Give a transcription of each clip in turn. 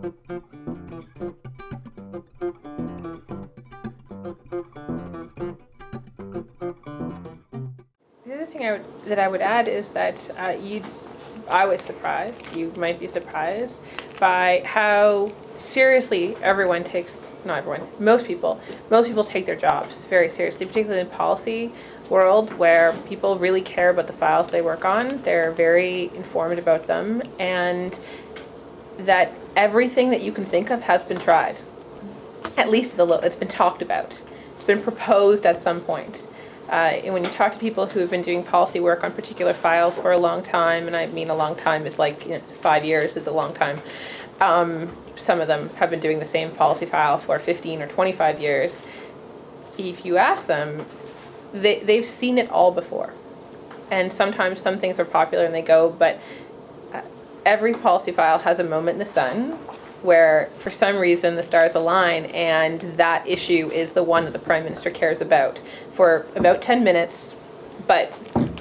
The other thing I would add is that I was surprised, you might be surprised, by how seriously most people take their jobs very seriously, particularly in the policy world where people really care about the files they work on. They're very informed about them, and that everything that you can think of has been tried. At least it's been talked about. It's been proposed at some point. And when you talk to people who have been doing policy work on particular files for a long time, and I mean a long time is 5 years is a long time. Some of them have been doing the same policy file for 15 or 25 years. If you ask them, they've seen it all before. And sometimes some things are popular and they go, but every policy file has a moment in the sun where for some reason the stars align and that issue is the one that the Prime Minister cares about for about 10 minutes, but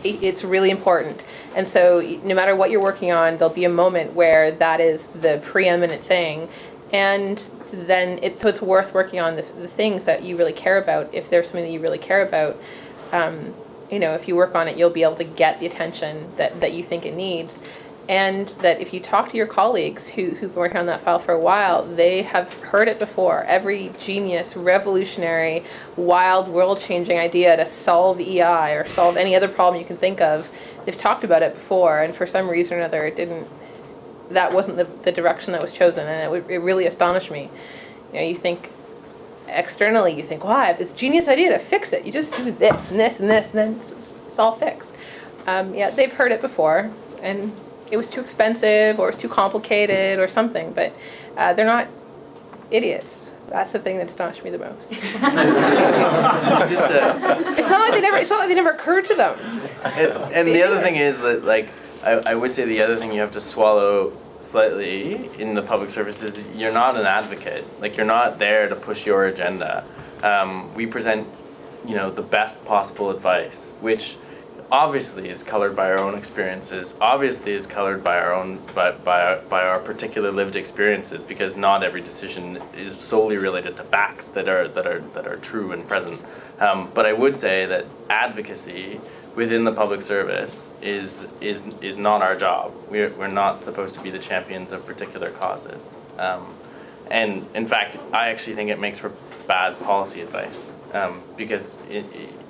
it's really important. And so no matter what you're working on, there'll be a moment where that is the preeminent thing. And then it's worth working on the things that you really care about. If there's something that you really care about, if you work on it, you'll be able to get the attention that you think it needs. And that if you talk to your colleagues who've been working on that file for a while, they have heard it before. Every genius, revolutionary, wild, world-changing idea to solve EI or solve any other problem you can think of, they've talked about it before, and for some reason or another, that wasn't the direction that was chosen, and it really astonished me. You think externally, you think, wow, I have this genius idea to fix it. You just do this and this and this, and then it's all fixed. They've heard it before, and it was too expensive or it's too complicated or something, but they're not idiots. That's the thing that astonished me the most. It's not like they never occurred to them. And the other thing is that, I would say the other thing you have to swallow slightly in the public service is you're not an advocate. You're not there to push your agenda. We present, the best possible advice, which obviously is colored by our own experiences, obviously is colored by our particular lived experiences, because not every decision is solely related to facts that are true and present. But I would say that advocacy within the public service is not our job. We're not supposed to be the champions of particular causes. And in fact, I actually think it makes for bad policy advice. Because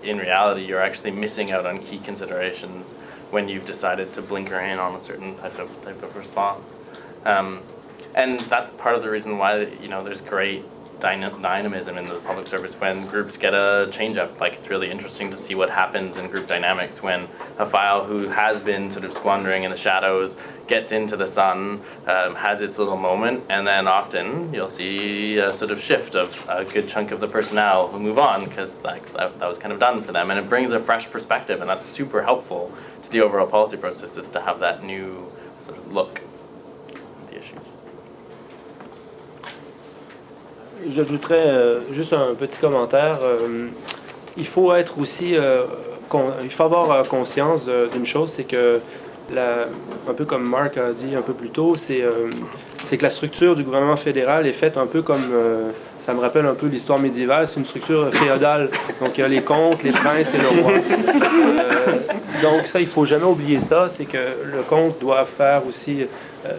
in reality, you're actually missing out on key considerations when you've decided to blinker in on a certain type of response. And that's part of the reason why there's great dynamism in the public service when groups get a change up. It's really interesting to see what happens in group dynamics when a file who has been sort of squandering in the shadows gets into the sun, has its little moment, and then often you'll see a sort of shift of a good chunk of the personnel who move on because that was kind of done for them, and it brings a fresh perspective, and that's super helpful to the overall policy process, is to have that new sort of look at the issues. J'ajouterais juste un petit commentaire. Il faut être aussi, il faut avoir conscience d'une chose, c'est que un peu comme Marc a dit un peu plus tôt, c'est que la structure du gouvernement fédéral est faite un peu comme, ça me rappelle un peu l'histoire médiévale, c'est une structure féodale. Donc il y a les comtes, les princes et le roi. Donc ça, il ne faut jamais oublier ça, c'est que le comte doit faire aussi,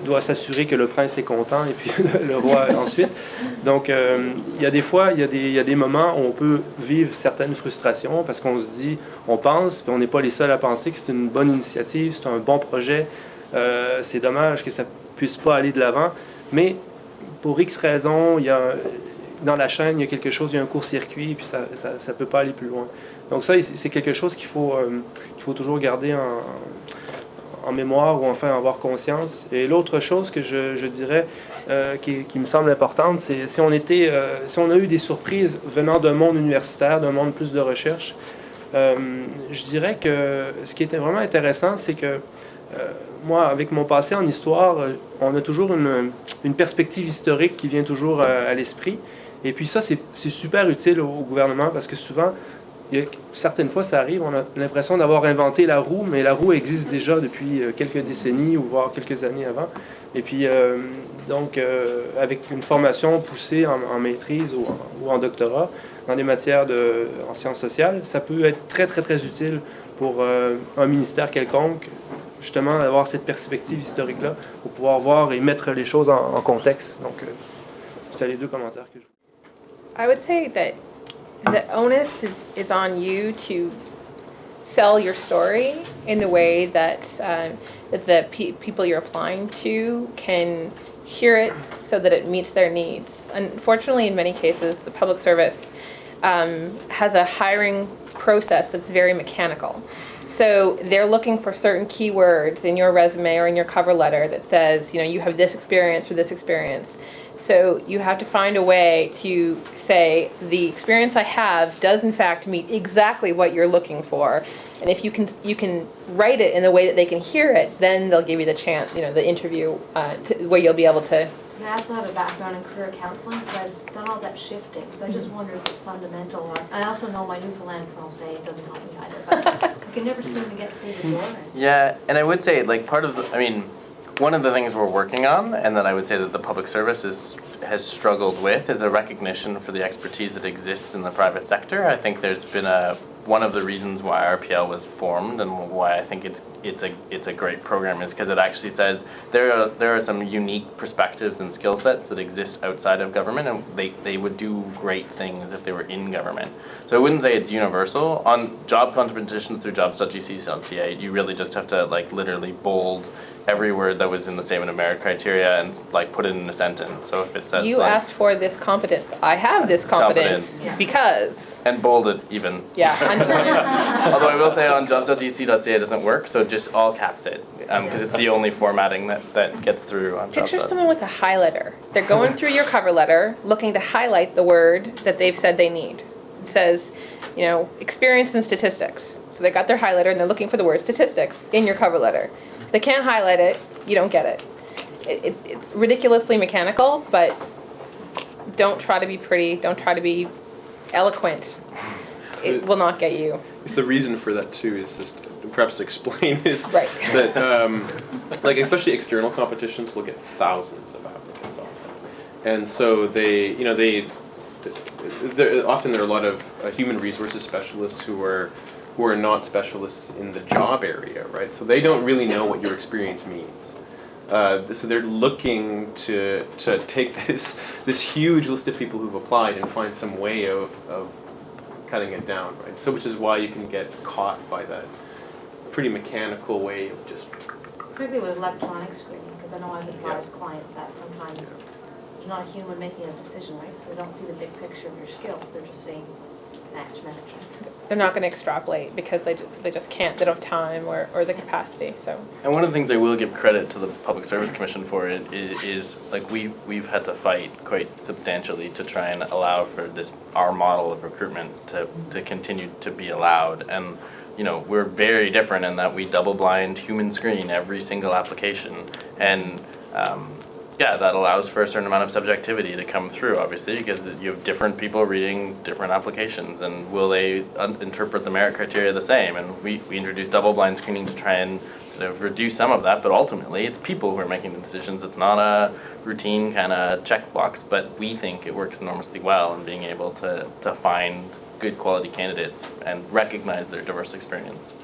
doit s'assurer que le prince est content et puis le roi ensuite. Donc il y a des fois, il y a des moments où on peut vivre certaines frustrations parce qu'on se dit, on pense, puis on n'est pas les seuls à penser que c'est une bonne initiative, c'est un bon projet, c'est dommage que ça ne puisse pas aller de l'avant, mais pour X raisons, dans la chaîne, il y a quelque chose, il y a un court-circuit, et puis ça ne peut pas aller plus loin. Donc ça, c'est quelque chose qu'il faut toujours garder en mémoire ou enfin avoir conscience. Et l'autre chose que je dirais qui me semble importante, c'est si on a eu des surprises venant d'un monde universitaire, d'un monde plus de recherche, je dirais que ce qui était vraiment intéressant, c'est que moi, avec mon passé en histoire, on a toujours une perspective historique qui vient toujours à l'esprit. Et puis ça, c'est super utile au gouvernement parce que souvent, certaines fois, ça arrive, on a l'impression d'avoir inventé la roue, mais la roue existe déjà depuis quelques décennies ou voire quelques années avant. Et puis, donc, avec une formation poussée en maîtrise ou en doctorat dans des matières en sciences sociales, ça peut être très, très, très utile pour un ministère quelconque, justement, d'avoir cette perspective historique-là pour pouvoir voir et mettre les choses en contexte. Donc, c'était les deux commentaires que je... I would say that the onus is on you to sell your story in the way that that the people you're applying to can hear it so that it meets their needs. Unfortunately, in many cases, the public service has a hiring process that's very mechanical. So they're looking for certain keywords in your resume or in your cover letter that says, you know, you have this experience or this experience. So you have to find a way to say the experience I have does in fact meet exactly what you're looking for. And if you can write it in the way that they can hear it, then they'll give you the chance, you know, the interview where you'll be able to. I also have a background in career counseling, so I've done all that shifting. So I just wonder, is it fundamental? Or I also know my Newfoundland Francais doesn't help me either, but I can never seem to get through the door. Yeah, and I would say, like, part of the, I mean, one of the things we're working on, and that I would say that the public service has struggled with, is a recognition for the expertise that exists in the private sector. I think there's been one of the reasons why RPL was formed and why I think it's a great program is because it actually says there are some unique perspectives and skill sets that exist outside of government, and they would do great things if they were in government. So I wouldn't say it's universal. On job competitions through jobs.gc.ca, you really just have to like literally bold every word that was in the statement of merit criteria and like put it in a sentence. So if it says You like, asked for this competence. I have this competence Yeah. because. and bold it even. Yeah. Although I will say on jobs.gc.ca it doesn't work, so just all caps it because it's the only formatting that gets through on Picture jobs. someone with a highlighter. They're going through your cover letter, looking to highlight the word that they've said they need. It says, you know, experience in statistics. So they got their highlighter and they're looking for the word statistics in your cover letter. If they can't highlight it, you don't get it. It's ridiculously mechanical, but don't try to be pretty. Don't try to be eloquent. It will not get you. It's the reason for that too is just perhaps to explain is Right. that like especially external competitions will get thousands of applicants often, and so often there are a lot of human resources specialists who are not specialists in the job area, right? So they don't really know what your experience means. So they're looking to take this huge list of people who've applied and find some way of cutting it down, right? So which is why you can get caught by that pretty mechanical way of just. Particularly with electronic screening, because I know I've advised clients that sometimes there's not a human making a decision, right? So they don't see the big picture of your skills. They're just saying match. They're not going to extrapolate because they just can't. They don't have time or the capacity. So. And one of the things I will give credit to the Public Service Commission for it is like we've had to fight quite substantially to try and allow for our model of recruitment to continue to be allowed. And you know, we're very different in that we double blind human screen every single application, and yeah, that allows for a certain amount of subjectivity to come through, obviously, because you have different people reading different applications, and will they interpret the merit criteria the same? And we introduced double-blind screening to try and sort of reduce some of that, but ultimately it's people who are making the decisions. It's not a routine kind of checkbox, but we think it works enormously well in being able to find good quality candidates and recognize their diverse experience.